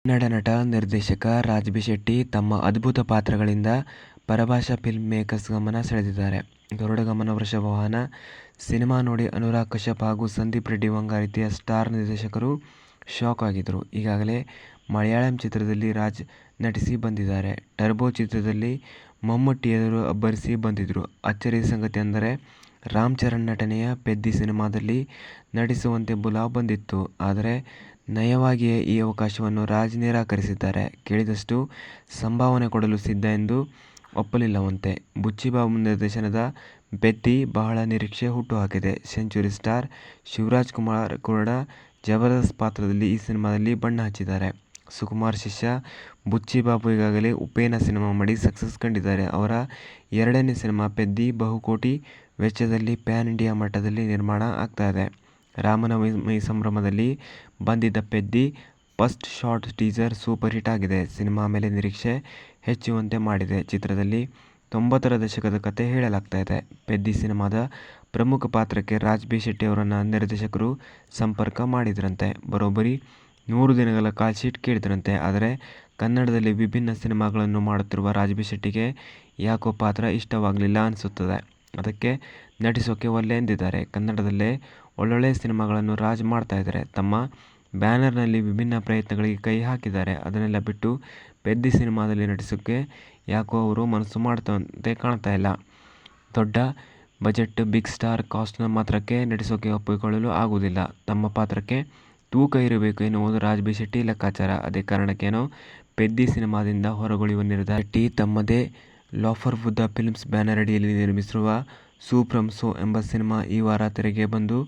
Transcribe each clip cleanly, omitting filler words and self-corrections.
ಕನ್ನಡ ನಟ, ನಿರ್ದೇಶಕ ರಾಜ್ ಬಿ ಶೆಟ್ಟಿ ತಮ್ಮ ಅದ್ಭುತ ಪಾತ್ರಗಳಿಂದ ಪರಭಾಷಾ ಫಿಲ್ಮ್ ಮೇಕರ್ಸ್ ಗಮನ ಸೆಳೆದಿದ್ದಾರೆ. ಗರುಡ ಗಮನ ವೃಷಭವಾಹನ ಸಿನಿಮಾ ನೋಡಿ ಅನುರಾಗ್ ಕಶ್ಯಪ್ ಹಾಗೂ ಸಂದೀಪ್ ರೆಡ್ಡಿ ವಂಗಾರಿತಿಯ ಸ್ಟಾರ್ ನಿರ್ದೇಶಕರು ಶಾಕ್ ಆಗಿದ್ರು. ಈಗಾಗಲೇ ಮಲಯಾಳಂ ಚಿತ್ರದಲ್ಲಿ ರಾಜ್ ನಟಿಸಿ ಬಂದಿದ್ದಾರೆ. ಟರ್ಬೋ ಚಿತ್ರದಲ್ಲಿ ಮಮ್ಮೂಟಿ ಎದುರು ಅಬ್ಬರಿಸಿ ಬಂದಿದ್ರು. ಅಚ್ಚರಿಯ ಸಂಗತಿ ಅಂದರೆ ರಾಮ್ ಚರಣ್ ನಟನೆಯ ಪೆದ್ದಿ ಸಿನಿಮಾದಲ್ಲಿ ನಟಿಸುವಂತೆ ಬುಲಾವ್ ಬಂದಿತ್ತು. ಆದರೆ ನಯವಾಗಿಯೇ ಈ ಅವಕಾಶವನ್ನು ರಾಜ್ ನಿರಾಕರಿಸಿದ್ದಾರೆ. ಕೇಳಿದಷ್ಟು ಸಂಭಾವನೆ ಕೊಡಲು ಸಿದ್ಧ ಎಂದು ಒಪ್ಪಲಿಲ್ಲವಂತೆ. ಬುಚ್ಚಿಬಾಬು ನಿರ್ದೇಶನದ ಪೆದ್ದಿ ಬಹಳ ನಿರೀಕ್ಷೆ ಹುಟ್ಟುಹಾಕಿದೆ. ಸೆಂಚುರಿ ಸ್ಟಾರ್ ಶಿವರಾಜ್ ಕುಮಾರ್ ಕೂಡ ಜಬರ್ದಸ್ತ್ ಪಾತ್ರದಲ್ಲಿ ಈ ಸಿನಿಮಾದಲ್ಲಿ ಬಣ್ಣ ಹಚ್ಚಿದ್ದಾರೆ. ಸುಕುಮಾರ್ ಶಿಷ್ಯ ಬುಚ್ಚಿಬಾಬು ಈಗಾಗಲೇ ಉಪೇನ ಸಿನಿಮಾ ಮಾಡಿ ಸಕ್ಸಸ್ ಕಂಡಿದ್ದಾರೆ. ಅವರ ಎರಡನೇ ಸಿನಿಮಾ ಪೆದ್ದಿ ಬಹುಕೋಟಿ ವೆಚ್ಚದಲ್ಲಿ ಪ್ಯಾನ್ ಇಂಡಿಯಾ ಮಟ್ಟದಲ್ಲಿ ನಿರ್ಮಾಣ ಆಗ್ತಾ ಇದೆ. ರಾಮನವಮಿ ಸಂಭ್ರಮದಲ್ಲಿ ಬಂದಿದ್ದ Peddi first short teaser super hit ಆಗಿದೆ. ಸಿನಿಮಾ ಮೇಲೆ ನಿರೀಕ್ಷೆ ಹೆಚ್ಚುವಂತೆ ಮಾಡಿದೆ. ಚಿತ್ರದಲ್ಲಿ 90ರ ದಶಕದ ಕತೆ ಹೇಳಲಾಗ್ತಾ ಇದೆ. ಪೆದ್ದಿ ಸಿನಿಮಾದ ಪ್ರಮುಖ ಪಾತ್ರಕ್ಕೆ ರಾಜ್ ಬಿ ಶೆಟ್ಟಿ ಅವರನ್ನು ನಿರ್ದೇಶಕರು ಸಂಪರ್ಕ ಮಾಡಿದ್ರಂತೆ. ಬರೋಬ್ಬರಿ 100 ದಿನಗಳ ಕಾಲ್ ಶೀಟ್ ಕೇಳಿದ್ರಂತೆ. ಆದರೆ ಕನ್ನಡದಲ್ಲಿ ವಿಭಿನ್ನ ಸಿನಿಮಾಗಳನ್ನು ಮಾಡುತ್ತಿರುವ ರಾಜ್ ಬಿ ಶೆಟ್ಟಿಗೆ ಯಾಕೋ ಪಾತ್ರ ಇಷ್ಟವಾಗಲಿಲ್ಲ ಅನಿಸುತ್ತದೆ. ಅದಕ್ಕೆ ನಟಿಸೋಕೆ ಒಲ್ಲೆ ಎಂದಿದ್ದಾರೆ. ಕನ್ನಡದಲ್ಲೇ ಒಳ್ಳೊಳ್ಳೆ ಸಿನಿಮಾಗಳನ್ನು ರಾಜ್ ಮಾಡ್ತಾ ಇದ್ದಾರೆ. ತಮ್ಮ ಬ್ಯಾನರ್ನಲ್ಲಿ ವಿಭಿನ್ನ ಪ್ರಯತ್ನಗಳಿಗೆ ಕೈ ಹಾಕಿದ್ದಾರೆ. ಅದನ್ನೆಲ್ಲ ಬಿಟ್ಟು ಪೆದ್ದಿ ಸಿನಿಮಾದಲ್ಲಿ ನಟಿಸೋಕೆ ಯಾಕೋ ಅವರು ಮನಸ್ಸು ಮಾಡ್ತಂತೆ ಕಾಣ್ತಾ ಇಲ್ಲ. ದೊಡ್ಡ ಬಜೆಟ್ ಬಿಗ್ ಸ್ಟಾರ್ ಕಾಸ್ಟ್ನ ಮಾತ್ರಕ್ಕೆ ನಟಿಸೋಕೆ ಒಪ್ಪಿಕೊಳ್ಳಲು ಆಗುವುದಿಲ್ಲ. ತಮ್ಮ ಪಾತ್ರಕ್ಕೆ ತೂಕ ಇರಬೇಕು ಎನ್ನುವುದು ರಾಜ್ ಬಿ ಶೆಟ್ಟಿ ಲೆಕ್ಕಾಚಾರ. ಅದೇ ಕಾರಣಕ್ಕೇನೋ ಪೆದ್ದಿ ಸಿನಿಮಾದಿಂದ ಹೊರಗುಳಿಯುವ ನಿರ್ಧಾರ. ಶೆಟ್ಟಿ ತಮ್ಮದೇ ಲಾಫರ್ ಬುದ್ಧ ಫಿಲ್ಮ್ಸ್ ಬ್ಯಾನರ್ ಅಡಿಯಲ್ಲಿ ನಿರ್ಮಿಸಿರುವ ಸೂಪ್ರಮ್ ಸೋ ಎಂಬ ಸಿನಿಮಾ ಈ ವಾರ ತೆರೆಗೆ ಬಂದು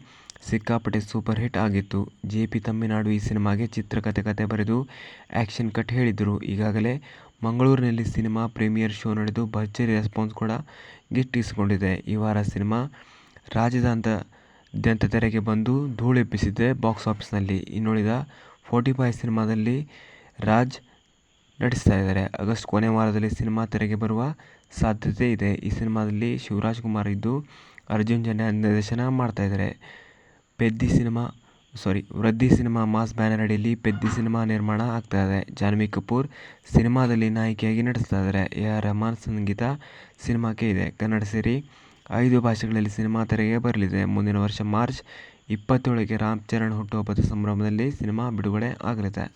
ಸಿಕ್ಕಾಪಟ್ಟೆ ಸೂಪರ್ ಹಿಟ್ ಆಗಿತ್ತು. ಜೆ.ಪಿ. ತಮ್ಮಿನಾಡು ಈ ಸಿನಿಮಾಗೆ ಕತೆ ಬರೆದು ಆ್ಯಕ್ಷನ್ ಕಟ್ ಹೇಳಿದ್ರು. ಈಗಾಗಲೇ ಮಂಗಳೂರಿನಲ್ಲಿ ಸಿನಿಮಾ ಪ್ರೀಮಿಯರ್ ಶೋ ನಡೆದು ಭರ್ಜರಿ ರೆಸ್ಪಾನ್ಸ್ ಕೂಡ ಗಿಟ್ಟಿಸಿಕೊಂಡಿದೆ. ಈ ವಾರ ಸಿನಿಮಾ ರಾಜ್ಯಾದ್ಯಂತ ತೆರೆಗೆ ಬಂದು ಧೂಳೆಬ್ಬಿಸಿದೆ ಬಾಕ್ಸ್ ಆಫೀಸ್ನಲ್ಲಿ. ಇನ್ನುಳಿದ 45 ಸಿನಿಮಾದಲ್ಲಿ ರಾಜ್ ನಟಿಸ್ತಾ ಇದ್ದಾರೆ. ಆಗಸ್ಟ್ ಕೊನೆ ವಾರದಲ್ಲಿ ಸಿನಿಮಾ ತೆರೆಗೆ ಬರುವ ಸಾಧ್ಯತೆ ಇದೆ. ಈ ಸಿನಿಮಾದಲ್ಲಿ ಶಿವರಾಜ್ ಕುಮಾರ್ ಇದ್ದು ಅರ್ಜುನ್ ಜನ್ಯ ನಿರ್ದೇಶನ ಮಾಡ್ತಾ ಇದ್ದಾರೆ. ವೃದ್ಧಿ ಸಿನಿಮಾ ಮಾಸ್ ಬ್ಯಾನರ್ ಅಡಿಯಲ್ಲಿ ಪೆದ್ದಿ ಸಿನಿಮಾ ನಿರ್ಮಾಣ ಆಗ್ತಾ ಇದೆ. ಜಾನ್ವಿ ಕಪೂರ್ ಸಿನಿಮಾದಲ್ಲಿ ನಾಯಕಿಯಾಗಿ ನಟಿಸ್ತಾ ಇದ್ದಾರೆ. ಎ.ಆರ್. ರೆಹಮಾನ್ ಸಂಗೀತ ಸಿನಿಮಾಕ್ಕೆ ಇದೆ. ಕನ್ನಡ ಸೇರಿ 5 ಭಾಷೆಗಳಲ್ಲಿ ಸಿನಿಮಾ ತೆರೆಗೆ ಬರಲಿದೆ. ಮುಂದಿನ ವರ್ಷ ಮಾರ್ಚ್ 27ಕ್ಕೆ ರಾಮ್ ಚರಣ್ ಹುಟ್ಟುಹಬ್ಬದ ಸಂಭ್ರಮದಲ್ಲಿ ಸಿನಿಮಾ ಬಿಡುಗಡೆ ಆಗಲಿದೆ.